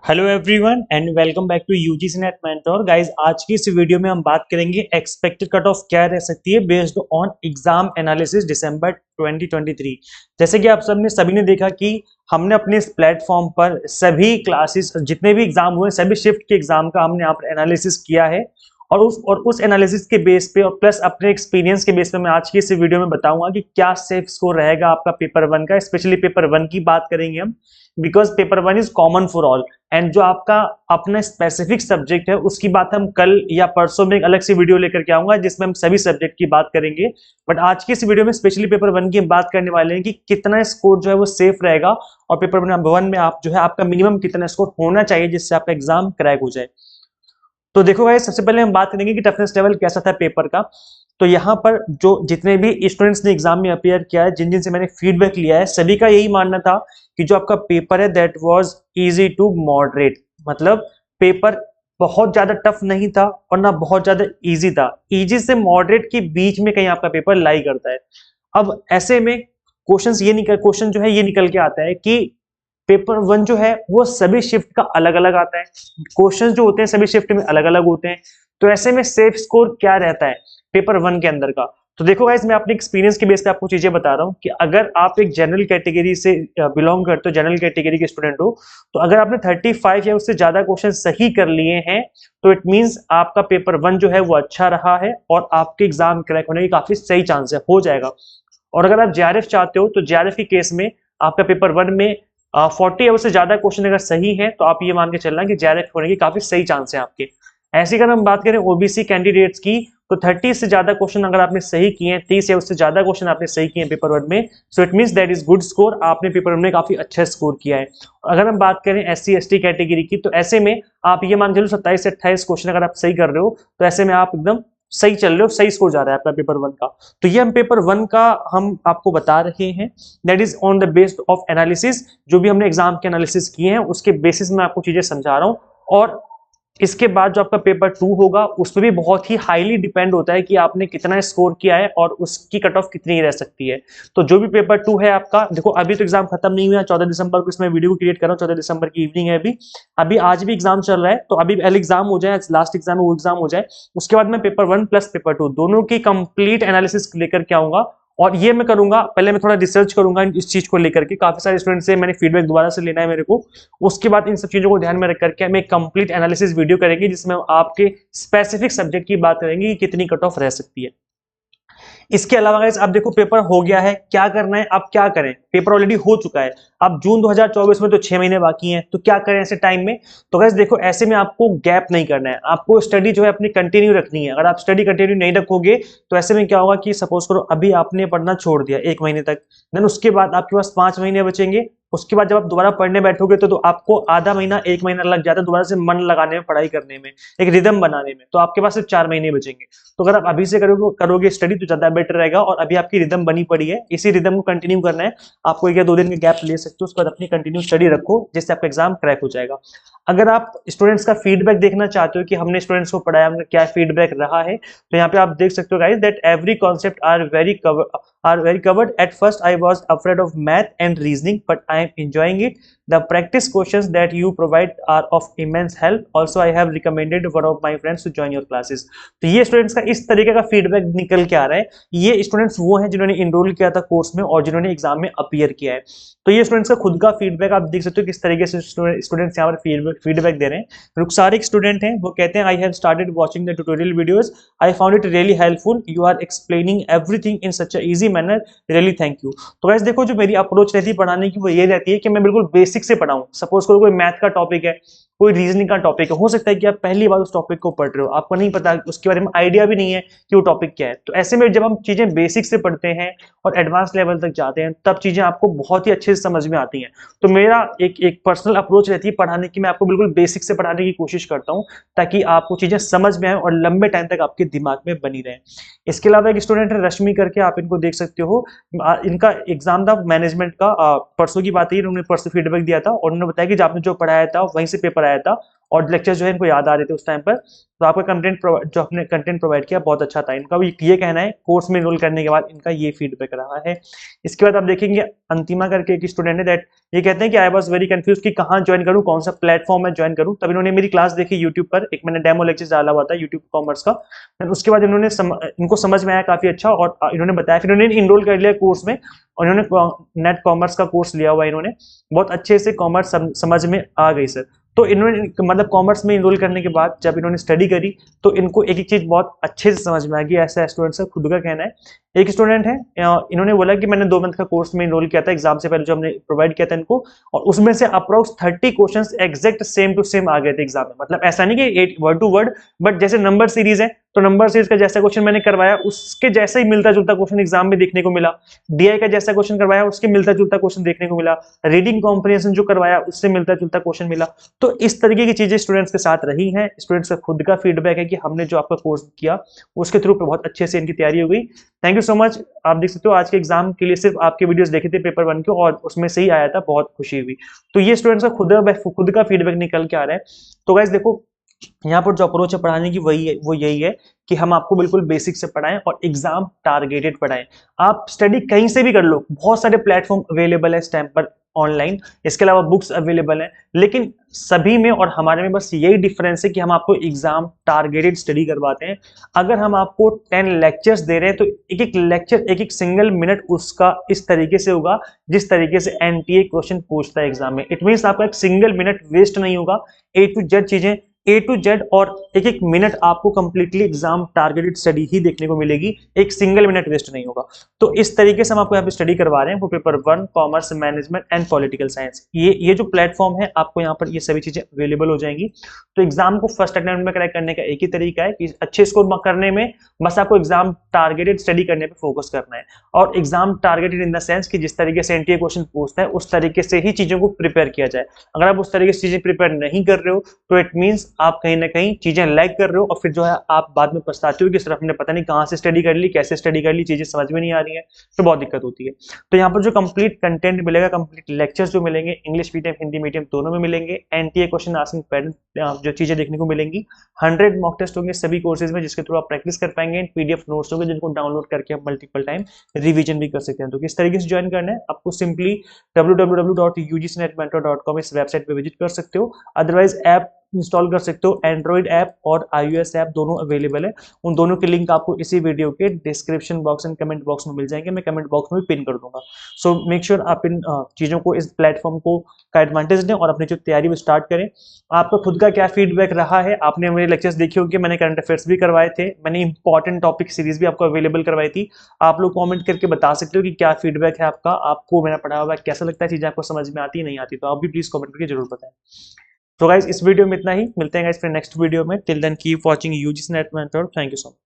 Hello everyone and welcome back to UGC NET mentor guys. आज की इस video में हम बात करेंगे एक्सपेक्टेड कट ऑफ क्या रह सकती है बेस्ड ऑन एग्जाम एनालिसिस दिसंबर 2023। जैसे कि आप सभी ने देखा कि हमने अपने इस प्लेटफॉर्म पर सभी क्लासेस जितने भी एग्जाम हुए सभी शिफ्ट के एग्जाम का हमने यहाँ पर एनालिसिस किया है और उस एनालिसिस के बेस पे और प्लस अपने एक्सपीरियंस के बेस पे मैं आज की इस वीडियो में बताऊंगा कि क्या सेफ स्कोर रहेगा आपका पेपर वन का। स्पेशली पेपर वन की बात करेंगे हम, because paper one is common for all and जो आपका अपना स्पेसिफिक सब्जेक्ट है उसकी बात हम कल या परसों में एक अलग से वीडियो लेकर के आऊंगा जिसमें हम सभी सब्जेक्ट की बात करेंगे। बट आज की इस वीडियो में स्पेशली पेपर वन की हम बात करने वाले हैं कि कितना स्कोर जो है वो सेफ रहेगा और पेपर वन में आप जो है आपका मिनिमम कितना स्कोर होना चाहिए जिससे आपका एग्जाम क्रैक हो जाए। तो देखो भाई, सबसे पहले हम बात करेंगे कि टफनेस लेवल कैसा था पेपर का। तो यहाँ पर जो जितने भी स्टूडेंट्स ने एग्जाम में अपियर किया है, जिन जिन से मैंने फीडबैक लिया है, सभी का यही मानना था कि जो आपका पेपर है that was easy to moderate. मतलब पेपर बहुत ज्यादा टफ नहीं था और ना बहुत ज्यादा इजी था, इजी से मॉडरेट के बीच में कहीं आपका पेपर लाई करता है। अब ऐसे में क्वेश्चन जो है ये निकल के आता है कि पेपर वन जो है वो सभी शिफ्ट का अलग अलग आता है, क्वेश्चंस जो होते हैं सभी शिफ्ट में अलग अलग होते हैं। तो ऐसे में सेफ स्कोर क्या रहता है पेपर वन के अंदर का। तो देखो गाइस, मैं अपने एक्सपीरियंस के बेस पे आपको चीजें बता रहा हूँ कि अगर आप एक जनरल कैटेगरी से बिलोंग करते हो, जनरल कैटेगरी के स्टूडेंट हो, तो अगर आपने 35 या उससे ज्यादा क्वेश्चन सही कर लिए हैं तो इट मींस आपका पेपर वन जो है वो अच्छा रहा है और आपके एग्जाम क्रैक होने की काफी सही चांस है, हो जाएगा। और अगर आप जेआरएफ चाहते हो तो जेआरएफ के केस में आपका पेपर वन में 40 से ज्यादा क्वेश्चन अगर सही है तो आप ये मान के चलना कि जेआरएफ होने की काफी सही चांस है आपके। ऐसी अगर हम बात करें ओबीसी कैंडिडेट्स की, तो 30 से ज्यादा क्वेश्चन अगर आपने सही किए हैं, 30 या उससे ज्यादा क्वेश्चन आपने सही किए हैं पेपर वन में, so it means that is good score, आपने पेपर वन में काफी अच्छा स्कोर किया है। अगर हम बात करें एससी एसटी कैटेगरी की, तो ऐसे में आप ये मान के चलो 27 से 28 क्वेश्चन अगर आप सही कर रहे हो तो ऐसे में आप एकदम सही चल रहे हो, सही स्कोर जा रहा है आपका पेपर वन का। तो ये हम पेपर वन का हम आपको बता रहे हैं, that is on the based of analysis. जो भी हमने एग्जाम के एनालिसिस किए हैं उसके बेसिस में आपको चीजें समझा रहा हूं। और इसके बाद जो आपका पेपर टू होगा उसमें भी बहुत ही हाईली डिपेंड होता है कि आपने कितना स्कोर किया है और उसकी कट ऑफ कितनी रह सकती है। तो जो भी पेपर टू है आपका, देखो अभी तो एग्जाम खत्म नहीं हुआ, 14 दिसंबर को इसमें वीडियो को क्रिएट कर रहा हूँ, 14 दिसंबर की इवनिंग है अभी। अभी आज भी एग्जाम चल रहा है, तो अभी पहले एग्जाम हो जाए, लास्ट एग्जाम है वो एग्जाम हो जाए, उसके बाद मैं paper one plus paper two दोनों की कंप्लीट एनालिसिस लेकर के आऊंगा। और ये मैं करूंगा, पहले मैं थोड़ा रिसर्च करूंगा इस चीज को लेकर के, काफी सारे स्टूडेंट से मैंने फीडबैक दोबारा से लेना है मेरे को। उसके बाद इन सब चीजों को ध्यान में रख करके हम एक कंप्लीट एनालिसिस वीडियो करेंगे जिसमें हम आपके स्पेसिफिक सब्जेक्ट की बात करेंगे कि कितनी कट ऑफ रह सकती है। इसके अलावा गाइस, आप देखो पेपर हो गया है, क्या करना है, आप क्या करें, पेपर ऑलरेडी हो चुका है। अब जून 2024 में तो 6 महीने बाकी हैं, तो क्या करें ऐसे टाइम में। तो गाइस देखो, ऐसे में आपको गैप नहीं करना है, आपको स्टडी जो है अपनी कंटिन्यू रखनी है। अगर आप स्टडी कंटिन्यू नहीं रखोगे तो ऐसे में क्या होगा कि सपोज करो अभी आपने पढ़ना छोड़ दिया 1 महीने तक, देन उसके बाद आपके पास 5 महीने बचेंगे। उसके बाद जब आप दोबारा पढ़ने बैठोगे तो आपको आधा महीना 1 महीना लग जाता है दोबारा से मन लगाने में, पढ़ाई करने में, एक रिदम बनाने में। तो आपके पास सिर्फ 4 महीने बचेंगे। तो अगर आप अभी से करोगे स्टडी तो ज्यादा बेटर रहेगा। और अभी आपकी रिदम बनी पड़ी है, इसी रिदम को कंटिन्यू करना है। आपको 1 या 2 दिन का गैप ले सकते हो, उसके बाद अपनी कंटिन्यू स्टडी रखो जिससे आपका एग्जाम क्रैक हो जाएगा। अगर आप स्टूडेंट्स का फीडबैक देखना चाहते हो कि हमने स्टूडेंट्स को पढ़ाया, उनका क्या फीडबैक रहा है, तो यहाँ पे आप देख सकते हो guys that every concept are very covered. At first I was afraid of math and reasoning but I am enjoying it. The practice questions that you provide are of immense help. Also, I have recommended one of my friends to join your classes. तो ये students का इस तरीके का feedback निकल के आ रहा है। ये स्टूडेंट्स वो हैं जिन्होंने इनरोल किया था कोर्स में और जिन्होंने एग्जाम में अपीयर किया है। तो ये स्टूडेंट्स का खुद का फीडबैक आप देख सकते हो किस तरीके से स्टूडेंट्स यहाँ पर फीडबैक दे रहे हैं। रुखसार एक स्टूडेंट हैं, वो कहते हैं I have started watching the tutorial videos, I found it really helpful, you are explaining everything in such a easy manner, really thank you. तो गाइस देखो, जो मेरी अप्रोच रहती है पढ़ाने की वो ये रहती है कि मैं बिल्कुल बेसिक से पढ़ाऊं। सपोज करो कोई मैथ का टॉपिक है, कोई रीजनिंग का टॉपिक है, हो सकता है कि आप पहली बार उस टॉपिक को पढ़ रहे हो, आपको नहीं पता, उसके बारे में आइडिया भी नहीं है कि वो टॉपिक क्या है। तो ऐसे में जब हम चीजें बेसिक से पढ़ते हैं और एडवांस लेवल तक जाते हैं तब चीजें आपको बहुत ही अच्छे से समझ में आती हैं। तो मेरा एक पर्सनल अप्रोच रहती है पढ़ाने की, मैं आपको बिल्कुल बेसिक से पढ़ाने की कोशिश करता हूँ ताकि आपको चीजें समझ में आए और लंबे टाइम तक आपके दिमाग में बनी रहे। इसके अलावा एक स्टूडेंट है रश्मि करके, आप इनको देख सकते हो, इनका एग्जाम था मैनेजमेंट का, परसों की बात है, उन्होंने परसों फीडबैक दिया था और उन्होंने बताया कि आपने जो पढ़ाया था वहीं से पेपर आया था और लेक्चर्स जो है इनको याद आ रहे थे उस टाइम पर। तो आपका कंटेंट जो आपने कंटेंट प्रोवाइड किया बहुत अच्छा था इनका, ये कहना है कोर्स में इनरोल करने के बाद इनका ये फीडबैक रहा है। इसके बाद आप देखेंगे अंतिमा करके एक स्टूडेंट है दैट ये कहते हैं कि आई वाज वेरी कंफ्यूज कि कहाँ ज्वाइन करूँ, कौन सा प्लेटफॉर्म में ज्वाइन करूँ। तब इन्होंने मेरी क्लास देखी यूट्यूब पर, एक मैंने डेमो लेक्चर डाला हुआ था यूट्यूब कॉमर्स का। उसके बाद इन्होंने इनको समझ में आया काफी अच्छा, और इन्होंने बताया, फिर इन्होंने इनरोल कर लिया कोर्स में, और इन्होंने नेट कॉमर्स का कोर्स लिया हुआ है इन्होंने, बहुत अच्छे से कॉमर्स समझ में आ गई सर। तो इन्होंने मतलब कॉमर्स में इनरोल करने के बाद जब इन्होंने स्टडी करी तो इनको एक एक चीज बहुत अच्छे से समझ में आ गई, ऐसा स्टूडेंट का खुद का कहना है। एक स्टूडेंट है, इन्होंने बोला कि मैंने 2 मंथ का कोर्स में इनरोल किया था एग्जाम से पहले जो हमने प्रोवाइड किया था इनको, और उसमें से approx 30 questions exact same to same आ गए थे एग्जाम में। मतलब ऐसा नहीं कि वर्ड टू वर्ड, बट जैसे नंबर सीरीज है तो नंबर सीरीज का जैसा क्वेश्चन मैंने करवाया उसके जैसा ही मिलता जुलता क्वेश्चन एग्जाम में देखने को मिला। डीआई का जैसा क्वेश्चन करवाया उसके मिलता जुलता क्वेश्चन देखने को मिला। रीडिंग कॉम्प्रिहेंशन जो करवाया उससे मिलता जुलता क्वेश्चन मिला। तो इस तरीके की चीजें स्टूडेंट्स के साथ रही हैं। स्टूडेंट्स का खुद का फीडबैक है कि हमने जो आपका कोर्स किया उसके थ्रू बहुत अच्छे से इनकी तैयारी हो गई। Thank you so much. आप देख सकते हो आज के एग्जाम के लिए सिर्फ आपके वीडियोस देखे थे पेपर 1 के, और उसमें से ही आया था, बहुत खुशी हुई। तो ये स्टूडेंट्स का खुद का फीडबैक निकल के आ रहा है। तो गाइस देखो, यहाँ पर जो अप्रोच है पढ़ाने की वही है, वो यही है कि हम आपको बिल्कुल बेसिक से पढ़ाएं और एग्जाम टारगेटेड पढ़ाएं। आप स्टडी कहीं से भी कर लो, बहुत सारे प्लेटफॉर्म अवेलेबल है इस टाइम पर ऑनलाइन, इसके अलावा बुक्स अवेलेबल हैं, लेकिन सभी में और हमारे में बस यही डिफरेंस है कि हम आपको एग्जाम टारगेटेड स्टडी करवाते हैं। अगर हम आपको 10 लेक्चर्स दे रहे हैं तो एक एक लेक्चर, एक एक सिंगल मिनट उसका इस तरीके से होगा जिस तरीके से एनटीए क्वेश्चन पूछता है एग्जाम में। इट मींस आपका एक सिंगल मिनट वेस्ट नहीं होगा, ए टू जेड चीजें, ए टू जेड, और एक एक मिनट आपको कंप्लीटली एग्जाम टारगेटेड स्टडी ही देखने को मिलेगी, एक सिंगल मिनट वेस्ट नहीं होगा। तो इस तरीके से हम आपको यहाँ पे स्टडी करवा रहे हैं वो paper 1 commerce management and political science. ये जो प्लेटफॉर्म है आपको यहाँ पर ये सभी चीजें अवेलेबल हो जाएंगी। तो एग्जाम को फर्स्ट अटेम्प्ट में क्रैक करने का एक ही तरीका है कि अच्छे स्कोर करने में बस आपको एग्जाम टारगेटेड स्टडी करने पर फोकस करना है। और exam targeted in the sense कि जिस तरीके से एनटीए क्वेश्चन पूछता है उस तरीके से ही चीजों को प्रिपेयर किया जाए। अगर आप उस तरीके से चीजें प्रिपेयर नहीं कर रहे हो तो इट मींस आप कहीं ना कहीं चीजें लैग कर रहे हो, और फिर जो है आप बाद में पछताते हो कि सिर्फ हमने पता नहीं कहां से स्टडी कर ली, कैसे स्टडी कर ली, चीजें समझ में नहीं आ रही है, तो बहुत दिक्कत होती है। तो यहाँ पर जो कंप्लीट कंटेंट मिलेगा, कंप्लीट लेक्चर्स जो मिलेंगे, इंग्लिश मीडियम हिंदी मीडियम दोनों में मिलेंगे, एनटीए क्वेश्चन आंसरिंग पैटर्न जो चीजें देखने को मिलेंगी, 100 मॉक टेस्ट होंगे सभी कोर्सेज में जिसके थ्रू आप प्रैक्टिस कर पाएंगे, पीडीएफ नोट्स होंगे जिनको डाउनलोड करके आप मल्टीपल टाइम रिवीजन भी कर सकते हैं। तो किस तरीके से ज्वाइन करना है आपको, सिंपली www.ugcnetmentor.com इस वेबसाइट पे विजिट कर सकते हो। अदरवाइज ऐप इंस्टॉल कर सकते हो, एंड्रॉइड ऐप और iOS ऐप दोनों अवेलेबल है। उन दोनों के लिंक आपको इसी वीडियो के description box and comment box में मिल जाएंगे, मैं कमेंट बॉक्स में भी पिन कर दूंगा। सो मेक श्योर आप इन चीजों को, इस प्लेटफॉर्म को का एडवांटेज लें और अपनी जो तैयारी वो स्टार्ट करें। आपका खुद का क्या फीडबैक रहा है, आपने मेरे लेक्चर्स देखे होंगे, मैंने करंट अफेयर्स भी करवाए थे, मैंने इंपॉर्टेंट टॉपिक सीरीज भी आपको अवेलेबल करवाई थी। आप लोग कमेंट करके बता सकते हो कि क्या फीडबैक है आपका, आपको मेरा पढ़ा हुआ कैसा लगता है, चीजें आपको समझ में आती नहीं आती, तो आप भी प्लीज कमेंट करके जरूर बताएं। तो गाइस इस वीडियो में इतना ही, मिलते हैं गाइस फिर नेक्स्ट वीडियो में। Till then keep watching UGC NET mentor. Thank you so much.